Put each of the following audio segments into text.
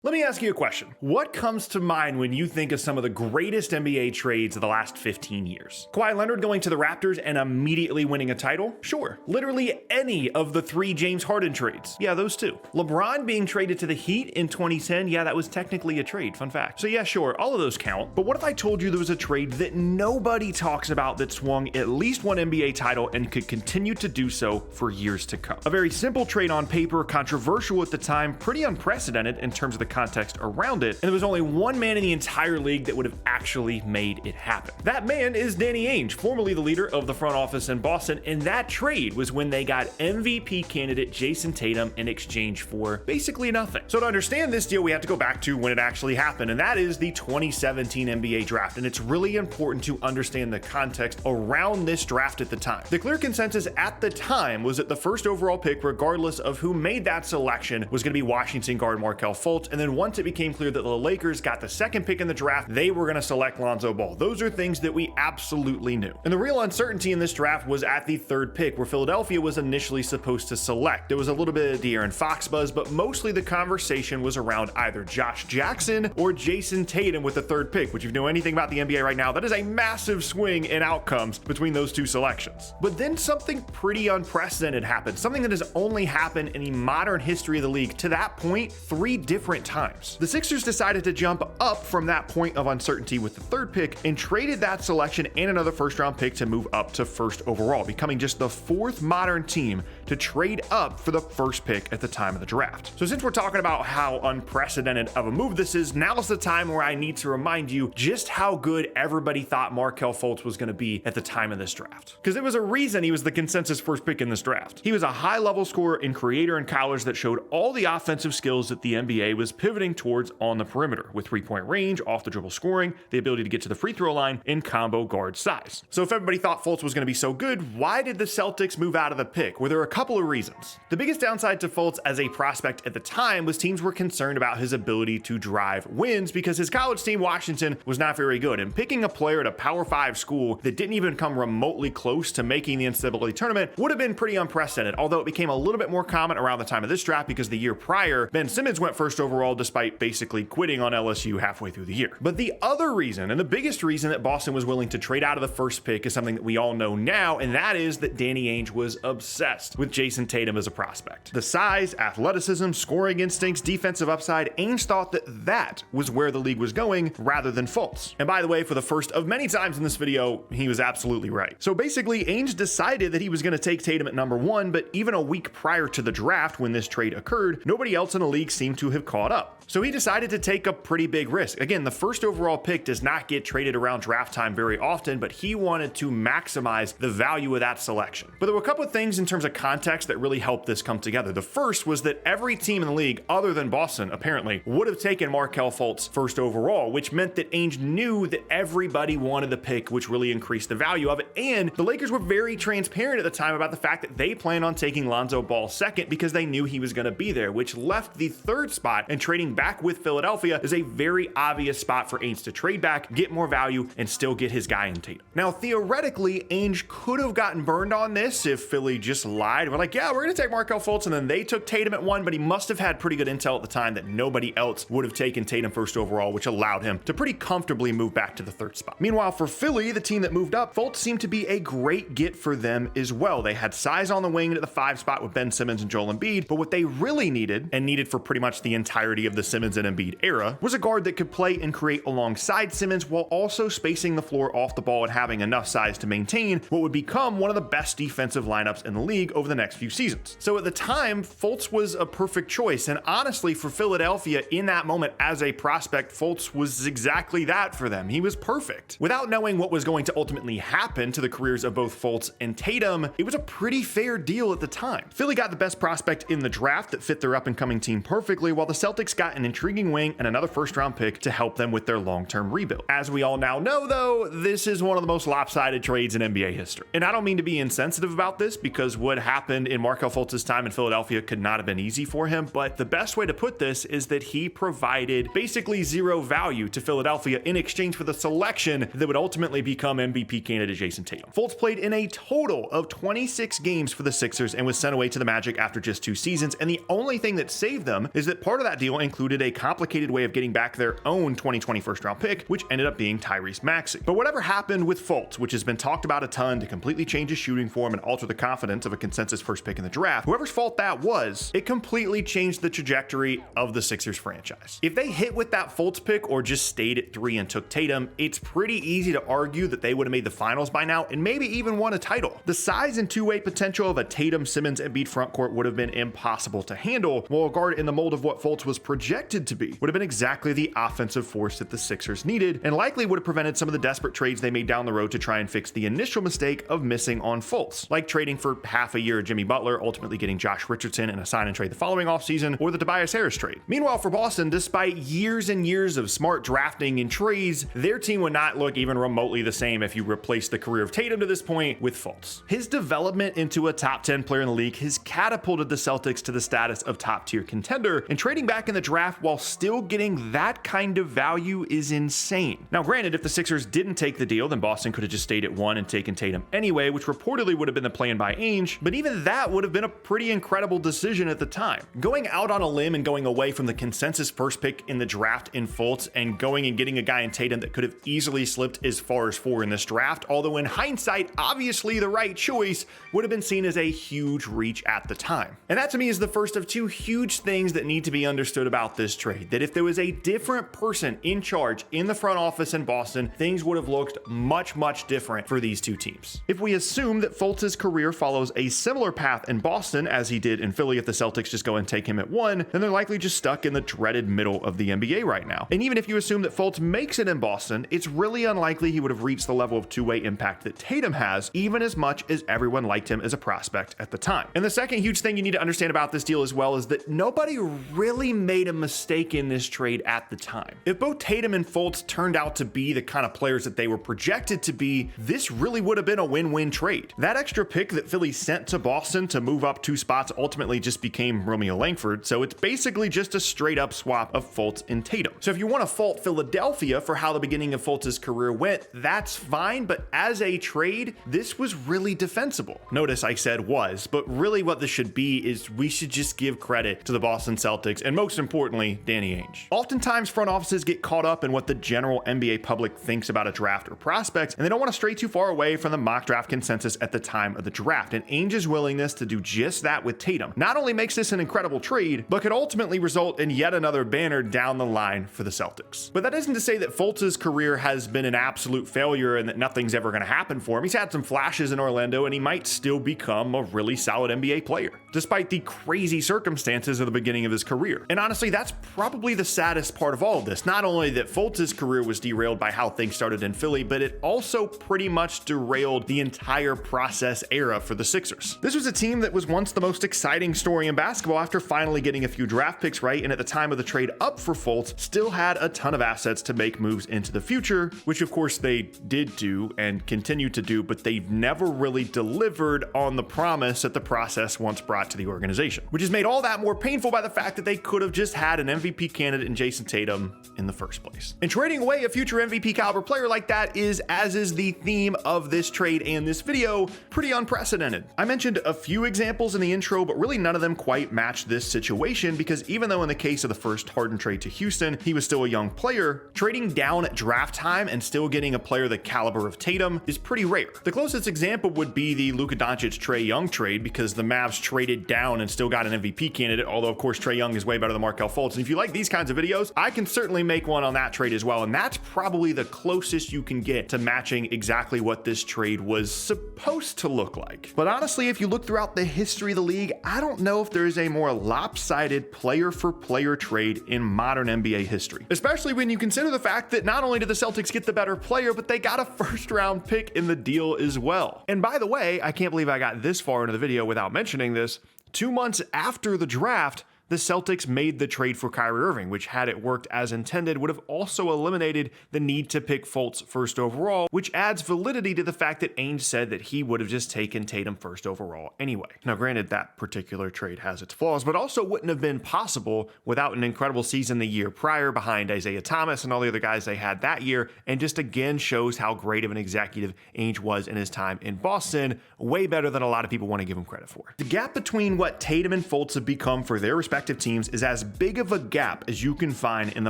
Let me ask you a question. What comes to mind when you think of some of the greatest NBA trades of the last 15 years? Kawhi Leonard going to the Raptors and immediately winning a title? Sure. Literally any of the 3 James Harden trades? Yeah, those 2. LeBron being traded to the Heat in 2010? Yeah, that was technically a trade, fun fact. So yeah, sure, all of those count. But what if I told you there was a trade that nobody talks about that swung at least one NBA title and could continue to do so for years to come? A very simple trade on paper, controversial at the time, pretty unprecedented in terms of the context around it, and there was only one man in the entire league that would have actually made it happen. That man is Danny Ainge, formerly the leader of the front office in Boston, and that trade was when they got MVP candidate Jayson Tatum in exchange for basically nothing. So to understand this deal, we have to go back to when it actually happened, and that is the 2017 NBA draft, and it's really important to understand the context around this draft at the time. The clear consensus at the time was that the first overall pick, regardless of who made that selection, was going to be Washington guard Markelle Fultz, and then once it became clear that the Lakers got the second pick in the draft, they were going to select Lonzo Ball. Those are things that we absolutely knew. And the real uncertainty in this draft was at the 3rd pick, where Philadelphia was initially supposed to select. There was a little bit of De'Aaron Fox buzz, but mostly the conversation was around either Josh Jackson or Jayson Tatum with the 3rd pick, which if you know anything about the NBA right now, that is a massive swing in outcomes between those 2 selections. But then something pretty unprecedented happened, something that has only happened in the modern history of the league to that point 3 different times. The Sixers decided to jump up from that point of uncertainty with the 3rd pick and traded that selection and another first-round pick to move up to 1st overall, becoming just the 4th modern team to trade up for the 1st pick at the time of the draft. So since we're talking about how unprecedented of a move this is, now's the time where I need to remind you just how good everybody thought Markelle Fultz was going to be at the time of this draft. Because there was a reason he was the consensus 1st pick in this draft. He was a high-level scorer and creator in college that showed all the offensive skills that the NBA was pivoting towards on the perimeter, with 3-point range, off the dribble scoring, the ability to get to the free throw line, and combo guard size. So if everybody thought Fultz was going to be so good, why did the Celtics move out of the pick? Well, there are a couple of reasons. The biggest downside to Fultz as a prospect at the time was teams were concerned about his ability to drive wins because his college team, Washington, was not very good, and picking a player at a Power 5 school that didn't even come remotely close to making the NCAA tournament would have been pretty unprecedented, although it became a little bit more common around the time of this draft because the year prior, Ben Simmons went 1st overall despite basically quitting on LSU halfway through the year. But the other reason, and the biggest reason that Boston was willing to trade out of the 1st pick is something that we all know now, and that is that Danny Ainge was obsessed with Jayson Tatum as a prospect. The size, athleticism, scoring instincts, defensive upside, Ainge thought that that was where the league was going rather than Fultz. And by the way, for the first of many times in this video, he was absolutely right. So basically, Ainge decided that he was going to take Tatum at number 1, but even a week prior to the draft when this trade occurred, nobody else in the league seemed to have caught up. So he decided to take a pretty big risk. Again, the 1st overall pick does not get traded around draft time very often, but he wanted to maximize the value of that selection. But there were a couple of things in terms of context that really helped this come together. The first was that every team in the league, other than Boston, apparently, would have taken Markelle Fultz 1st overall, which meant that Ainge knew that everybody wanted the pick, which really increased the value of it. And the Lakers were very transparent at the time about the fact that they planned on taking Lonzo Ball 2nd because they knew he was going to be there, which left the 3rd spot, and trading back with Philadelphia is a very obvious spot for Ainge to trade back, get more value, and still get his guy in Tatum. Now, theoretically, Ainge could have gotten burned on this if Philly just lied. We're like, yeah, we're going to take Markelle Fultz, and then they took Tatum at 1, but he must have had pretty good intel at the time that nobody else would have taken Tatum 1st overall, which allowed him to pretty comfortably move back to the 3rd spot. Meanwhile, for Philly, the team that moved up, Fultz seemed to be a great get for them as well. They had size on the wing at the 5 spot with Ben Simmons and Joel Embiid, but what they really needed, and needed for pretty much the entirety of the Simmons and Embiid era, was a guard that could play and create alongside Simmons while also spacing the floor off the ball and having enough size to maintain what would become one of the best defensive lineups in the league over the next few seasons. So at the time, Fultz was a perfect choice, and honestly, for Philadelphia in that moment as a prospect, Fultz was exactly that for them. He was perfect. Without knowing what was going to ultimately happen to the careers of both Fultz and Tatum, it was a pretty fair deal at the time. Philly got the best prospect in the draft that fit their up-and-coming team perfectly, while the Celtics got an intriguing wing and another 1st-round pick to help them with their long-term rebuild. As we all now know, though, this is one of the most lopsided trades in NBA history. And I don't mean to be insensitive about this, because what happened in Markelle Fultz's time in Philadelphia could not have been easy for him, but the best way to put this is that he provided basically zero value to Philadelphia in exchange for the selection that would ultimately become MVP candidate Jayson Tatum. Fultz played in a total of 26 games for the Sixers and was sent away to the Magic after just 2 seasons, and the only thing that saved them is that part of that deal deal included a complicated way of getting back their own 2020 first-round pick, which ended up being Tyrese Maxey. But whatever happened with Fultz, which has been talked about a ton to completely change his shooting form and alter the confidence of a consensus first pick in the draft, whoever's fault that was, it completely changed the trajectory of the Sixers franchise. If they hit with that Fultz pick or just stayed at 3 and took Tatum, it's pretty easy to argue that they would have made the finals by now and maybe even won a title. The size and two-way potential of a Tatum, Simmons, Embiid frontcourt would have been impossible to handle, while a guard in the mold of what Fultz was projected to be would have been exactly the offensive force that the Sixers needed, and likely would have prevented some of the desperate trades they made down the road to try and fix the initial mistake of missing on Fultz, like trading for half a year of Jimmy Butler, ultimately getting Josh Richardson in a sign and trade the following offseason, or the Tobias Harris trade. Meanwhile, for Boston, despite years and years of smart drafting and trades, their team would not look even remotely the same if you replace the career of Tatum to this point with Fultz. His development into a top 10 player in the league has catapulted the Celtics to the status of top tier contender, and trading back in the draft while still getting that kind of value is insane. Now granted, if the Sixers didn't take the deal, then Boston could have just stayed at 1 and taken Tatum anyway, which reportedly would have been the plan by Ainge, but even that would have been a pretty incredible decision at the time. Going out on a limb and going away from the consensus first pick in the draft in Fultz and going and getting a guy in Tatum that could have easily slipped as far as 4 in this draft, although in hindsight, obviously the right choice, would have been seen as a huge reach at the time. And that to me is the first of two huge things that need to be understood about this trade, that if there was a different person in charge in the front office in Boston, things would have looked much different for these two teams. If we assume that Fultz's career follows a similar path in Boston as he did in Philly if the Celtics just go and take him at 1, then they're likely just stuck in the dreaded middle of the NBA right now. And even if you assume that Fultz makes it in Boston, it's really unlikely he would have reached the level of two-way impact that Tatum has, even as much as everyone liked him as a prospect at the time. And the second huge thing you need to understand about this deal as well is that nobody really made a mistake in this trade at the time. If both Tatum and Fultz turned out to be the kind of players that they were projected to be, this really would have been a win-win trade. That extra pick that Philly sent to Boston to move up 2 spots ultimately just became Romeo Langford, so it's basically just a straight up swap of Fultz and Tatum. So if you want to fault Philadelphia for how the beginning of Fultz's career went, that's fine, but as a trade, this was really defensible. Notice I said was, but really what this should be is we should just give credit to the Boston Celtics and most importantly, Danny Ainge. Oftentimes front offices get caught up in what the general NBA public thinks about a draft or prospect, and they don't want to stray too far away from the mock draft consensus at the time of the draft, and Ainge's willingness to do just that with Tatum not only makes this an incredible trade, but could ultimately result in yet another banner down the line for the Celtics. But that isn't to say that Fultz's career has been an absolute failure and that nothing's ever going to happen for him. He's had some flashes in Orlando and he might still become a really solid NBA player, despite the crazy circumstances of the beginning of his career. And honestly, that's probably the saddest part of all of this. Not only that Fultz's career was derailed by how things started in Philly, but it also pretty much derailed the entire process era for the Sixers. This was a team that was once the most exciting story in basketball after finally getting a few draft picks right, and at the time of the trade up for Fultz, still had a ton of assets to make moves into the future, which of course they did do and continue to do, but they've never really delivered on the promise that the process once brought to the organization, which is made all that more painful by the fact that they could have just had an MVP candidate in Jayson Tatum in the first place. And trading away a future MVP caliber player like that is, as is the theme of this trade and this video, pretty unprecedented. I mentioned a few examples in the intro, but really none of them quite match this situation, because even though in the case of the first Harden trade to Houston, he was still a young player, trading down at draft time and still getting a player the caliber of Tatum is pretty rare. The closest example would be the Luka Doncic Trae Young trade, because the Mavs traded down and still got an MVP candidate, although of course Trae Young is way better than Markelle Fultz. And if you like these kinds of videos, I can certainly make one on that trade as well, and that's probably the closest you can get to matching exactly what this trade was supposed to look like. But honestly, if you look throughout the history of the league, I don't know if there is a more lopsided player for player trade in modern NBA history, especially when you consider the fact that not only did the Celtics get the better player, but they got a first round pick in the deal as well. And by the way, I can't believe I got this far into the video without mentioning this. 2 months after the draft, the Celtics made the trade for Kyrie Irving, which, had it worked as intended, would have also eliminated the need to pick Fultz first overall, which adds validity to the fact that Ainge said that he would have just taken Tatum first overall anyway. Now, granted, that particular trade has its flaws, but also wouldn't have been possible without an incredible season the year prior behind Isaiah Thomas and all the other guys they had that year, and just again shows how great of an executive Ainge was in his time in Boston, way better than a lot of people want to give him credit for. The gap between what Tatum and Fultz have become for their respective respective teams is as big of a gap as you can find in the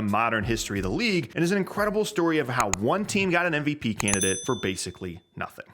modern history of the league, and is an incredible story of how one team got an MVP candidate for basically nothing.